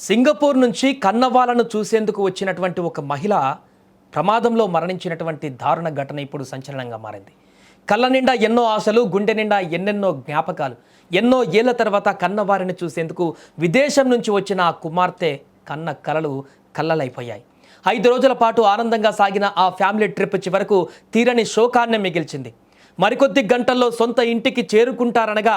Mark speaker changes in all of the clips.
Speaker 1: Singapore నుంచి కన్నవాళ్లను చూసేందుకు వచ్చినటువంటి ఒక మహిళ ప్రమాదంలో మరణించినటువంటి దారుణ ఘటన ఇప్పుడు సంచలనంగా మారింది. కళ్ళ నిండా ఎన్నో ఆశలు, గుండె నిండా ఎన్నెన్నో జ్ఞాపకాలు. ఎన్నో ఏళ్ల తర్వాత కన్నవారిని చూసేందుకు విదేశం నుంచి వచ్చిన ఆ కుమార్తె కన్న కలలు కల్లలైపోయాయి. 5 రోజుల పాటు ఆనందంగా సాగిన ఆ ఫ్యామిలీ ట్రిప్ చివరకు తీరని శోకాన్ని మిగిల్చింది. మరికొద్ది గంటల్లో సొంత ఇంటికి చేరుకుంటారనగా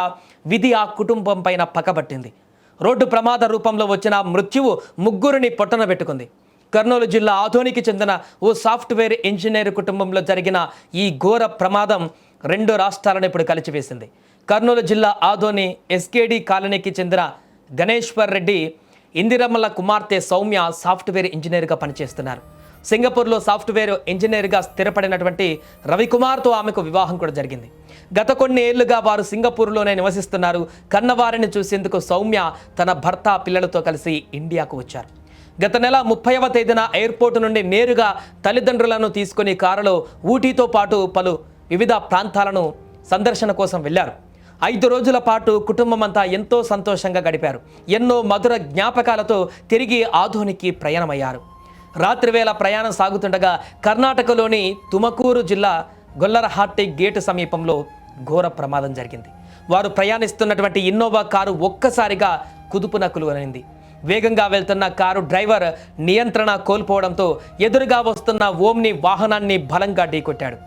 Speaker 1: విధి ఆ కుటుంబం పైన పకబట్టింది. రోడ్డు ప్రమాద రూపంలో వచ్చిన మృత్యువు ముగ్గురిని పొట్టన పెట్టుకుంది. కర్నూలు జిల్లా ఆదోనికి చెందిన ఓ సాఫ్ట్వేర్ ఇంజనీర్ కుటుంబంలో జరిగిన ఈ ఘోర ప్రమాదం 2 రాష్ట్రాలను ఇప్పుడు కలిచివేసింది. కర్నూలు జిల్లా ఆదోని ఎస్కేడి కాలనీకి చెందిన గణేశ్వర్ రెడ్డి ఇందిరమ్మల కుమార్తె సౌమ్య సాఫ్ట్వేర్ ఇంజనీర్గా పనిచేస్తున్నారు. సింగపూర్లో సాఫ్ట్వేర్ ఇంజనీర్గా స్థిరపడినటువంటి రవికుమార్తో ఆమెకు వివాహం కూడా జరిగింది. గత కొన్ని ఏళ్లుగా వారు సింగపూర్లోనే నివసిస్తున్నారు. కన్నవారిని చూసేందుకు సౌమ్య తన భర్త పిల్లలతో కలిసి ఇండియాకు వచ్చారు. గత నెల 30వ తేదీన ఎయిర్పోర్టు నుండి నేరుగా తల్లిదండ్రులను తీసుకుని కారులో ఊటీతో పాటు పలు వివిధ ప్రాంతాలను సందర్శన కోసం వెళ్లారు. 5 రోజుల పాటు కుటుంబం అంతా ఎంతో సంతోషంగా గడిపారు. ఎన్నో మధుర జ్ఞాపకాలతో తిరిగి ఆదోనికి ప్రయాణమయ్యారు. రాత్రివేళ ప్రయాణం సాగుతుండగా కర్ణాటకలోని తుమకూరు జిల్లా గొల్లరహట్టి గేటు సమీపంలో ఘోర ప్రమాదం జరిగింది. వారు ప్రయాణిస్తున్నటువంటి ఇన్నోవా కారు ఒక్కసారిగా కుదుపున కులువనింది. వేగంగా వెళ్తున్న కారు డ్రైవర్ నియంత్రణ కోల్పోవడంతో ఎదురుగా వస్తున్న ఓమ్ని వాహనాన్ని బలంగా ఢీకొట్టాడు.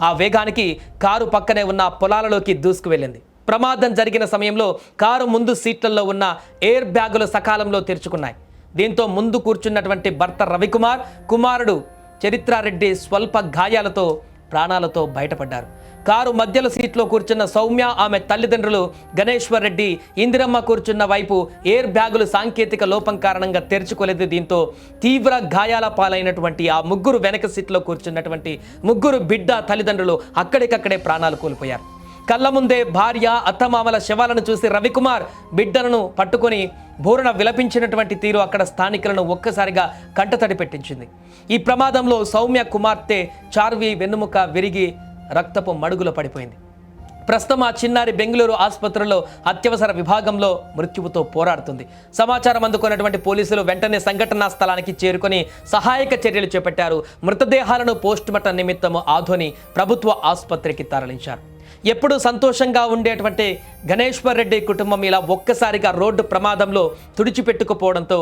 Speaker 1: ఆ వేగానికి కారు పక్కనే ఉన్న పొలాలలోకి దూసుకు వెళ్ళింది. ప్రమాదం జరిగిన సమయంలో కారు ముందు సీట్లలో ఉన్న ఎయిర్ బ్యాగులు సకాలంలో తెరుచుకున్నాయి. దీంతో ముందు కూర్చున్నటువంటి భర్త రవికుమార్, కుమారుడు చరిత్రారెడ్డి స్వల్ప గాయాలతో ప్రాణాలతో బయటపడ్డారు. కారు మధ్యలో సీట్లో కూర్చున్న సౌమ్య, ఆమె తల్లిదండ్రులు గణేశ్వర్ రెడ్డి, ఇందిరమ్మ కూర్చున్న వైపు ఎయిర్ బ్యాగులు సాంకేతిక లోపం కారణంగా తెరుచుకోలేదు. దీంతో తీవ్ర గాయాల పాలైనటువంటి ఆ ముగ్గురు వెనక సీట్లో కూర్చున్నటువంటి ముగ్గురు బిడ్డ తల్లిదండ్రులు అక్కడికక్కడే ప్రాణాలు కోల్పోయారు. కళ్ళ ముందే భార్య, అత్తమామల శవాలను చూసి రవికుమార్ బిడ్డలను పట్టుకొని బోరున విలపించినటువంటి తీరు అక్కడ స్థానికులను ఒక్కసారిగా కంటతడి పెట్టించింది. ఈ ప్రమాదంలో సౌమ్య కుమార్తె చార్వి వెన్నుముక విరిగి రక్తపు మడుగులో పడిపోయింది. ప్రస్తుతం ఆ చిన్నారి బెంగళూరు ఆసుపత్రిలో అత్యవసర విభాగంలో మృత్యువుతో పోరాడుతుంది. సమాచారం అందుకున్నటువంటి పోలీసులు వెంటనే సంఘటనా స్థలానికి చేరుకొని సహాయక చర్యలు చేపట్టారు. మృతదేహాలను పోస్టుమార్టం నిమిత్తం ఆదోని ప్రభుత్వ ఆసుపత్రికి తరలించారు. ఎప్పుడు సంతోషంగా ఉండేటువంటి గణేశ్వర్ రెడ్డి కుటుంబం ఇలా ఒక్కసారిగా రోడ్డు ప్రమాదంలో తుడిచిపెట్టుకుపోవడంతో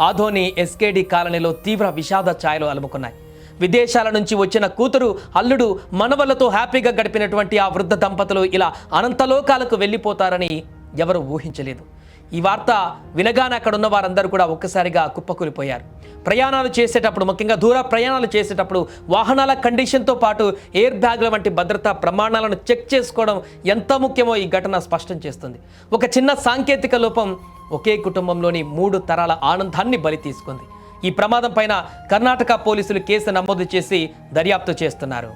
Speaker 1: ఆదోని ఎస్కేడి కాలనీలో తీవ్ర విషాద ఛాయలు అలుముకున్నాయి. విదేశాల నుంచి వచ్చిన కూతురు, అల్లుడు, మనవలతో హ్యాపీగా గడిపినటువంటి ఆ వృద్ధ దంపతులు ఇలా అనంతలోకాలకు వెళ్ళిపోతారని ఎవరు ఊహించలేదు. ఈ వార్త వినగానే అక్కడ ఉన్న వారందరూ కూడా ఒక్కసారిగా కుప్పకూలిపోయారు. ప్రయాణాలు చేసేటప్పుడు, ముఖ్యంగా దూర ప్రయాణాలు చేసేటప్పుడు వాహనాల కండిషన్తో పాటు ఎయిర్ బ్యాగ్ల వంటి భద్రతా ప్రమాణాలను చెక్ చేసుకోవడం ఎంత ముఖ్యమో ఈ ఘటన స్పష్టం చేస్తుంది. ఒక చిన్న సాంకేతిక లోపం ఒకే కుటుంబంలోని 3 తరాల ఆనందాన్ని బలి తీసుకుంది. ఈ ప్రమాదం పైన కర్ణాటక పోలీసులు కేసు నమోదు చేసి దర్యాప్తు చేస్తున్నారు.